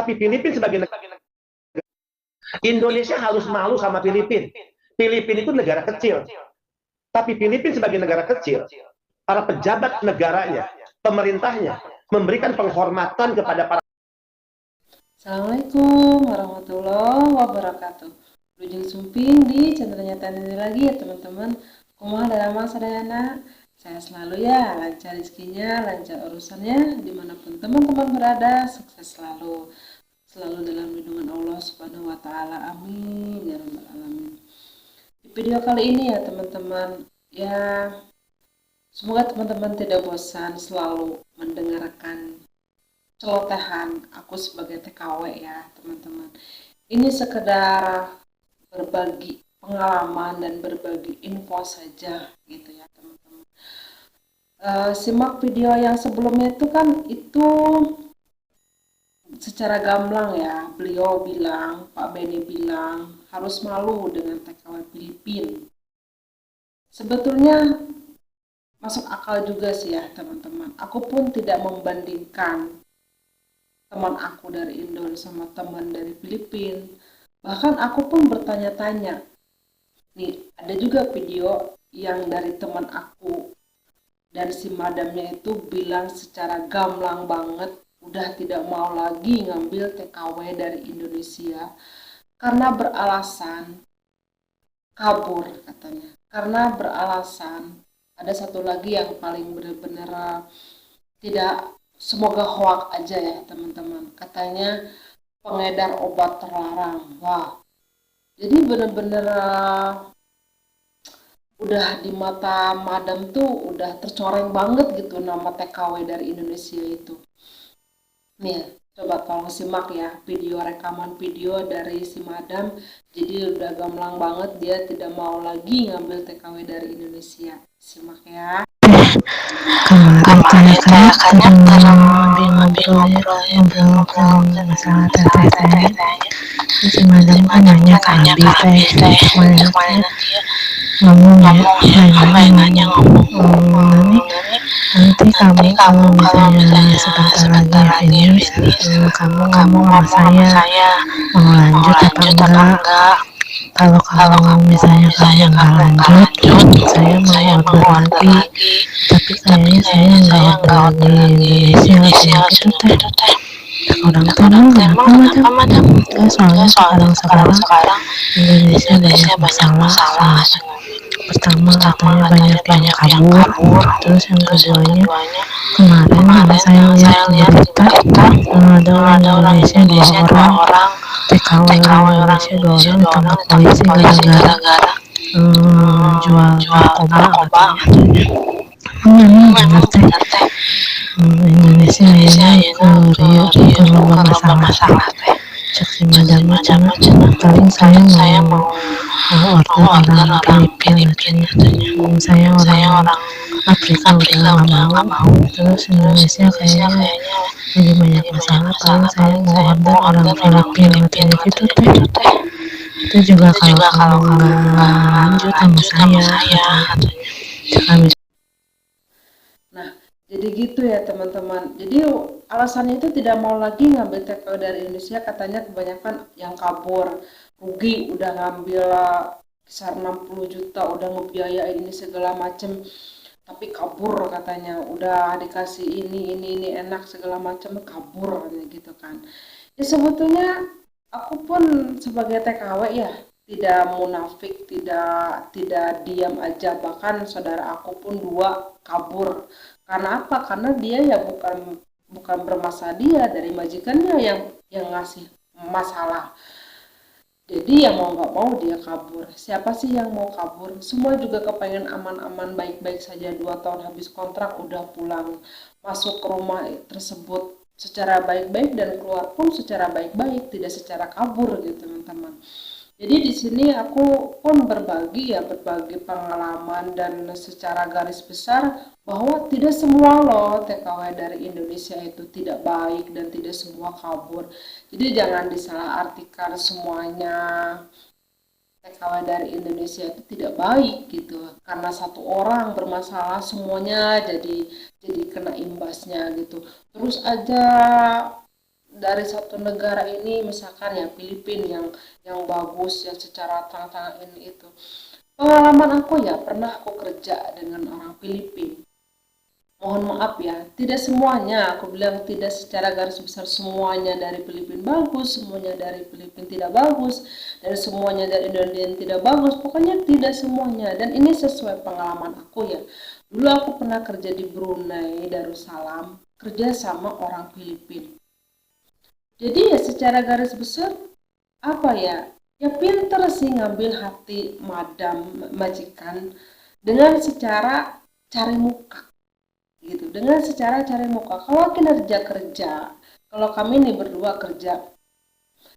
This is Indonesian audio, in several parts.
Tapi Filipina sebagai negara, Indonesia harus malu sama Filipina. Filipina itu negara kecil, tapi Filipina sebagai negara kecil, para pejabat negaranya, pemerintahnya memberikan penghormatan kepada para. Assalamualaikum warahmatullahi wabarakatuh. Lujeng sumping di channelnya Tani lagi ya teman-teman. Kumaha dalam sadayana. Saya selalu ya lancar rezekinya, lancar urusannya dimanapun teman-teman berada, sukses selalu. Selalu dalam lindungan Allah Subhanahu wa taala. Amin ya rabbal alamin. Di video kali ini ya teman-teman, ya semoga teman-teman tidak bosan selalu mendengarkan celotehan aku sebagai TKW ya teman-teman. Ini sekedar berbagi pengalaman dan berbagi info saja gitu ya teman-teman. Simak video yang sebelumnya itu kan itu secara gamblang ya, beliau bilang, Pak Benny bilang harus malu dengan TKW Filipina. Sebetulnya masuk akal juga sih ya teman-teman. Aku pun tidak membandingkan teman aku dari Indo sama teman dari Filipina. Bahkan aku pun bertanya-tanya. Nih, ada juga video yang dari teman aku dan si madamnya itu bilang secara gamblang banget udah tidak mau lagi ngambil TKW dari Indonesia karena beralasan kabur katanya. Karena beralasan ada satu lagi yang paling benar-benar tidak, semoga hoax aja ya teman-teman, katanya pengedar obat terlarang. Wah, jadi bener-bener udah di mata madam tuh udah tercoreng banget gitu nama TKW dari Indonesia itu. Nih, coba tolong simak ya video rekaman video dari si madam. Jadi udah gamblang banget dia tidak mau lagi ngambil TKW dari Indonesia. Simak ya. Kemarin saya kan ngobrol masalah teteh. Si madam kan nanya ke Abi teh, ngomong nanya nanti kamu kalau misalnya sebentar lagi finish, kamu ngomong sama saya mau lanjut apa enggak. Kalau misalnya kamu nggak lanjut, saya mau order lagi. Tapi kayaknya saya nggak order lagi Indonesia gitu teh. Orang kenapa madam? Soalnya sekarang Indonesia banyak masalah. Pertama katanya banyak yang kabur. Terus yang keduanya kemarin saya lihat di berita ada orang Indonesia dua orang TKW orang Indonesia dua orang ditangkap polisi gara-gara jual narkoba katanya. Emang benar teh. Indonesia ini ke lomba masalah teh. Cek si madam paling saya mau order orang Filipina katanya. Saya orang Afrika udah nggak mau. Terus Indonesia kayaknya lagi banyak masalah, paling saya mau order orang Filipina katanya gitu teh. Itu juga kalau nggak lanjut sama saya katanya. Nah, jadi gitu ya teman-teman. Jadi alasannya itu tidak mau lagi ngambil TKW dari Indonesia, katanya kebanyakan yang kabur, rugi udah ngambil besar 60 juta, udah ngebiayain ini segala macem, tapi kabur katanya, udah dikasih ini enak segala macem, kabur gitu kan. Ya sebetulnya aku pun sebagai TKW ya tidak munafik, tidak diam aja, bahkan saudara aku pun dua kabur. Karena apa? Karena dia ya bukan bermasalah, dia dari majikannya yang ngasih masalah. Jadi ya mau nggak mau dia kabur. Siapa sih yang mau kabur? Semua juga kepengen aman-aman baik-baik saja, 2 tahun habis kontrak udah pulang, masuk ke rumah tersebut secara baik-baik dan keluar pun secara baik-baik, tidak secara kabur gitu teman-teman. Jadi di sini aku pun berbagi pengalaman dan secara garis besar bahwa tidak semua loh TKW dari Indonesia itu tidak baik dan tidak semua kabur. Jadi jangan disalahartikan semuanya TKW dari Indonesia itu tidak baik gitu. Karena satu orang bermasalah semuanya jadi kena imbasnya gitu. Terus aja dari satu negara ini, misalkan ya Filipina yang bagus, yang secara terang-terangan ini itu. Pengalaman aku ya, pernah aku kerja dengan orang Filipina. Mohon maaf ya, tidak semuanya, aku bilang tidak secara garis besar semuanya dari Filipina bagus, semuanya dari Filipina tidak bagus, dan semuanya dari Indonesia tidak bagus, pokoknya tidak semuanya. Dan ini sesuai pengalaman aku ya. Dulu aku pernah kerja di Brunei Darussalam, kerja sama orang Filipina. Jadi ya secara garis besar apa ya? Ya pinter sih ngambil hati madam majikan dengan secara cari muka gitu, dengan secara cari muka. Kalau kinerja kerja, kalau kami nih berdua kerja,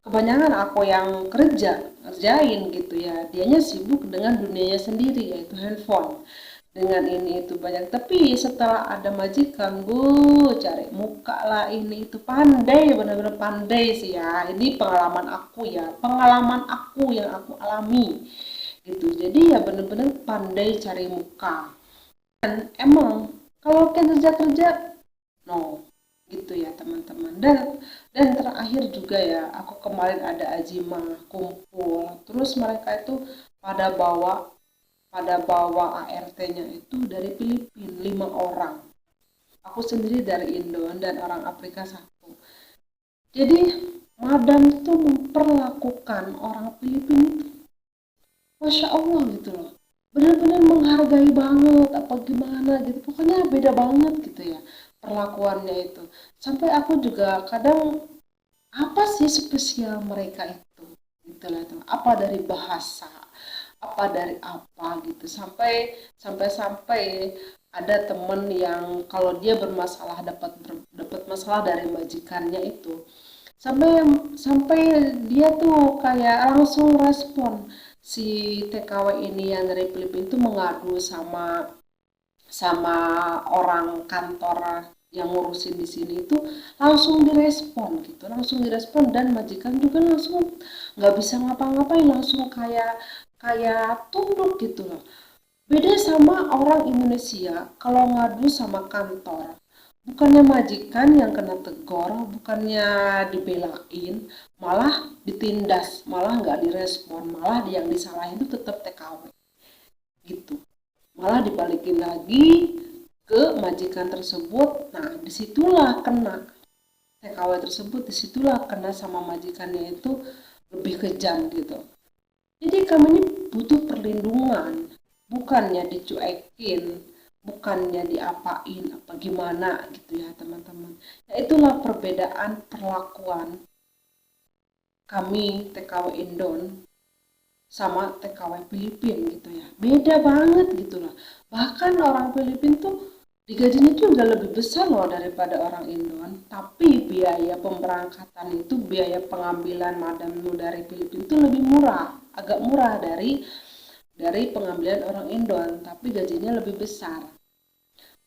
kebanyakan aku yang ngerjain gitu ya, dianya sibuk dengan dunianya sendiri yaitu handphone, dengan ini itu banyak. Tapi setelah ada majikan, cari muka lah, ini itu pandai, benar-benar pandai sih ya. Ini pengalaman aku ya, pengalaman aku yang aku alami gitu. Jadi ya benar-benar pandai cari muka. Dan emang kalau kerja no gitu ya teman-teman. Dan terakhir juga ya, aku kemarin ada azimah kumpul, terus mereka itu pada bawa ART-nya itu dari Filipina 5 orang. Aku sendiri dari Indo dan orang Afrika satu. Jadi madam itu memperlakukan orang Filipina itu Masya Allah gitu loh. Benar-benar menghargai banget apa gimana gitu. Pokoknya beda banget gitu ya perlakuannya itu. Sampai aku juga kadang apa sih spesial mereka itu gitu lah itu. Apa dari bahasa, apa dari apa gitu. Sampai ada temen yang kalau dia bermasalah dapat masalah dari majikannya itu, sampai sampai dia tuh kayak langsung respon, si TKW ini yang dari Filipina itu mengadu sama sama orang kantor yang ngurusin di sini itu, langsung direspon gitu, langsung direspon, dan majikan juga langsung nggak bisa ngapa-ngapain, langsung kayak kayak tunduk gitu loh. Beda sama orang Indonesia kalau ngadu sama kantor, bukannya majikan yang kena tegor, bukannya dibelain, malah ditindas, malah nggak direspon, malah yang disalahin itu tetap TKW gitu. Malah dibalikin lagi ke majikan tersebut. Nah, disitulah kena TKW tersebut, disitulah kena sama majikannya itu lebih kejam gitu. Jadi kami ini butuh perlindungan, bukannya dicuekin, bukannya diapain, apa gimana gitu ya teman-teman. Ya itulah perbedaan perlakuan kami TKW Indon sama TKW Filipina gitu ya. Beda banget gitu loh. Bahkan orang Filipina tuh digajinya juga lebih besar loh daripada orang Indon, tapi biaya pemberangkatan itu, biaya pengambilan madammu dari Filipina itu lebih murah, agak murah dari pengambilan orang Indon, tapi gajinya lebih besar.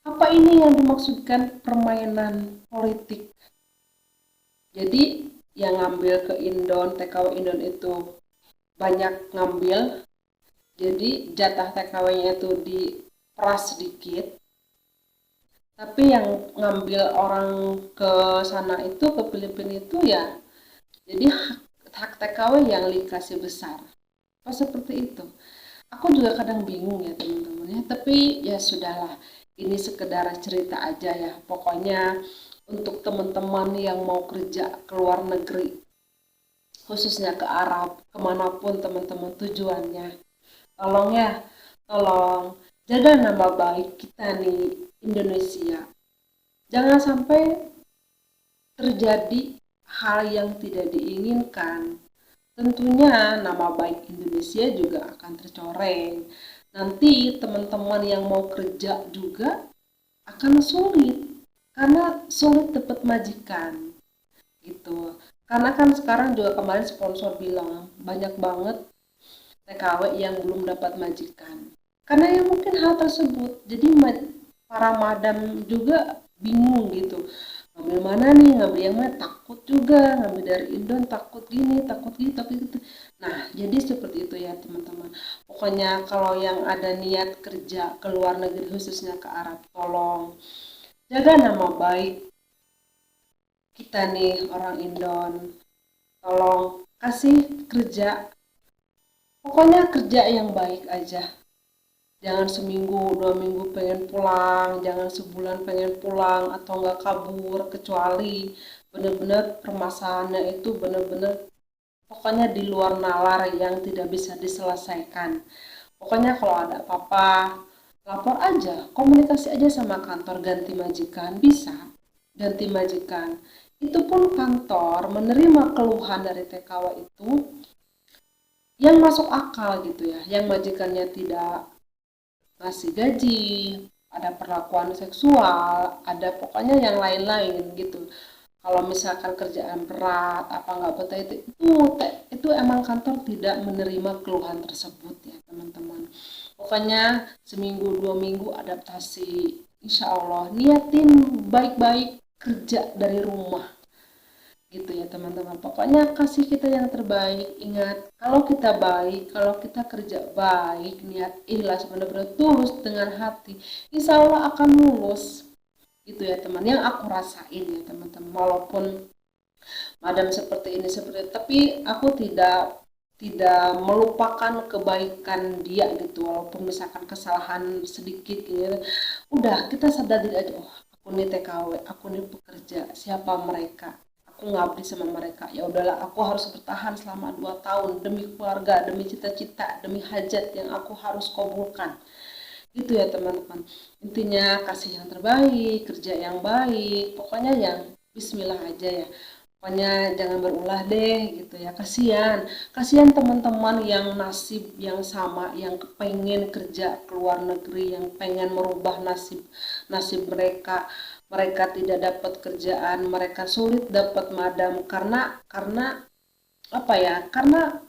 Apa ini yang dimaksudkan permainan politik? Jadi yang ngambil ke Indon, TKW Indon itu banyak ngambil, jadi jatah TKW-nya itu diperas sedikit, tapi yang ngambil orang ke sana itu, ke Filipina itu ya, jadi hak TKW yang dikasih besar. Apa seperti itu? Aku juga kadang bingung ya teman-teman ya, tapi ya sudahlah, ini sekedar cerita aja ya. Pokoknya untuk teman-teman yang mau kerja ke luar negeri, khususnya ke Arab, kemanapun teman-teman tujuannya, tolong ya, tolong jaga nama baik kita nih Indonesia. Jangan sampai terjadi hal yang tidak diinginkan. Tentunya nama baik Indonesia juga akan tercoreng. Nanti teman-teman yang mau kerja juga akan sulit, karena sulit dapat majikan gitu. Karena kan sekarang juga kemarin sponsor bilang banyak banget TKW yang belum dapat majikan. Karena ya mungkin hal tersebut, jadi para madam juga bingung gitu. Ngambil mana nih, ngambil yang mana, takut juga, ngambil dari Indon takut gini, takut gitu. Nah, jadi seperti itu ya teman-teman. Pokoknya kalau yang ada niat kerja ke luar negeri, khususnya ke Arab, tolong jaga nama baik kita nih orang Indon, tolong kasih kerja, pokoknya kerja yang baik aja. Jangan seminggu, 2 minggu pengen pulang, jangan sebulan pengen pulang atau nggak kabur, kecuali benar-benar permasalahannya itu benar-benar pokoknya di luar nalar yang tidak bisa diselesaikan. Pokoknya kalau ada apa-apa, lapor aja, komunikasi aja sama kantor, ganti majikan, bisa ganti majikan. Itu pun kantor menerima keluhan dari TKW itu yang masuk akal gitu ya, yang majikannya tidak ngasih gaji, ada perlakuan seksual, ada pokoknya yang lain-lain gitu. Kalau misalkan kerjaan berat, apa nggak betah itu emang kantor tidak menerima keluhan tersebut ya teman-teman. Pokoknya seminggu 2 minggu adaptasi, insya Allah niatin baik-baik kerja dari rumah gitu ya teman-teman. Pokoknya kasih kita yang terbaik. Ingat, kalau kita baik, kalau kita kerja baik, niat ikhlas benar-benar tulus dengan hati, insya Allah akan lulus gitu ya teman. Yang aku rasain ya teman-teman, walaupun madam seperti ini seperti itu, tapi aku tidak melupakan kebaikan dia gitu, walaupun misalkan kesalahan sedikit gitu, udah kita sadar diri aja, oh aku nih TKW, aku nih pekerja, siapa mereka, aku ngabdi sama mereka, ya udahlah aku harus bertahan selama 2 tahun demi keluarga, demi cita-cita, demi hajat yang aku harus kabulkan gitu ya teman-teman. Intinya kasih yang terbaik, kerja yang baik, pokoknya yang bismillah aja ya, pokoknya jangan berulah deh gitu ya. Kasihan teman-teman yang nasib yang sama, yang pengen kerja ke luar negeri, yang pengen merubah nasib nasib mereka, mereka tidak dapat kerjaan, mereka sulit dapat madam karena apa ya, karena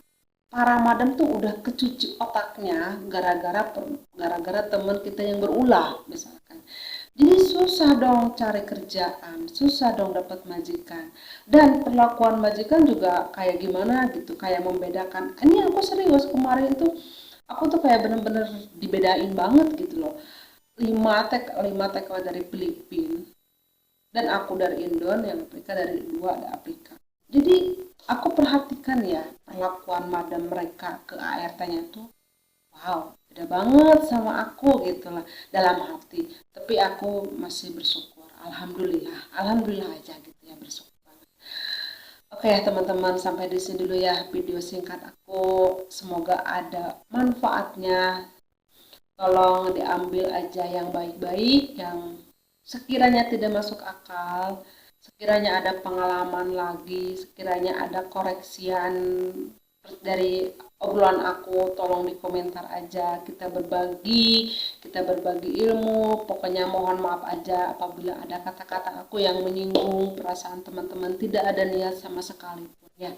para madam tuh udah kecuci otaknya gara-gara teman kita yang berulah misalkan. Jadi susah dong cari kerjaan, susah dong dapat majikan. Dan perlakuan majikan juga kayak gimana gitu, kayak membedakan. Ini aku serius kemarin itu aku tuh kayak bener-bener dibedain banget gitu loh. 5 TK dari Filipina dan aku dari Indon, yang Afrika dari 2 ada Afrika. Jadi aku perhatikan ya perlakuan madam mereka ke ART-nya tuh, wow, beda banget sama aku gitu lah dalam hati. Tapi aku masih bersyukur, alhamdulillah, alhamdulillah aja gitu ya, bersyukur banget. Oke teman-teman, sampai di sini dulu ya video singkat aku. Semoga ada manfaatnya. Tolong diambil aja yang baik-baik, yang sekiranya tidak masuk akal, sekiranya ada pengalaman lagi, sekiranya ada koreksian dari obrolan aku, tolong di komentar aja. Kita berbagi ilmu. Pokoknya mohon maaf aja apabila ada kata-kata aku yang menyinggung perasaan teman-teman, tidak ada niat sama sekali pun ya.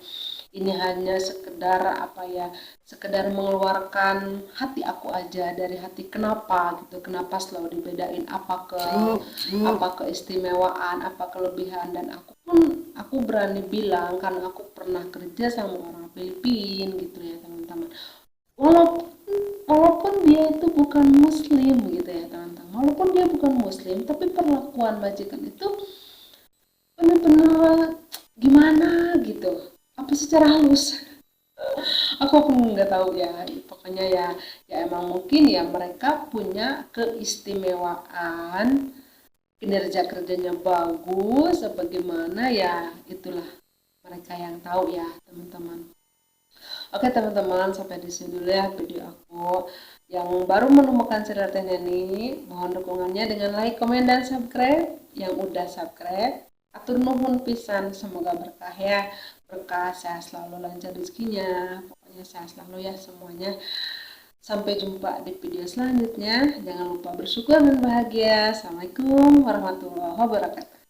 Ini hanya sekedar apa ya, sekedar mengeluarkan hati aku aja, dari hati kenapa gitu, kenapa selalu dibedain, apa keistimewaan, apa kelebihan. Dan aku berani bilang karena aku pernah kerja sama orang Filipina gitu ya teman-teman, walaupun walaupun dia itu bukan muslim gitu ya teman-teman, walaupun dia bukan muslim, tapi perlakuan majikan itu bener-bener gimana gitu, apa secara halus. Aku pun nggak tahu ya, pokoknya ya emang mungkin ya mereka punya keistimewaan, kinerja kerjanya bagus sebagaimana ya, itulah mereka yang tahu ya teman-teman. Oke teman-teman, sampai di sini dulu ya video aku. Yang baru menemukan channel ini, mohon dukungannya dengan like, komen, dan subscribe. Yang udah subscribe, atur nuhun pisan, semoga berkah ya, berkah, sehat selalu, lancar rezekinya, pokoknya sehat selalu ya semuanya. Sampai jumpa di video selanjutnya. Jangan lupa bersyukur dan bahagia. Assalamualaikum warahmatullahi wabarakatuh.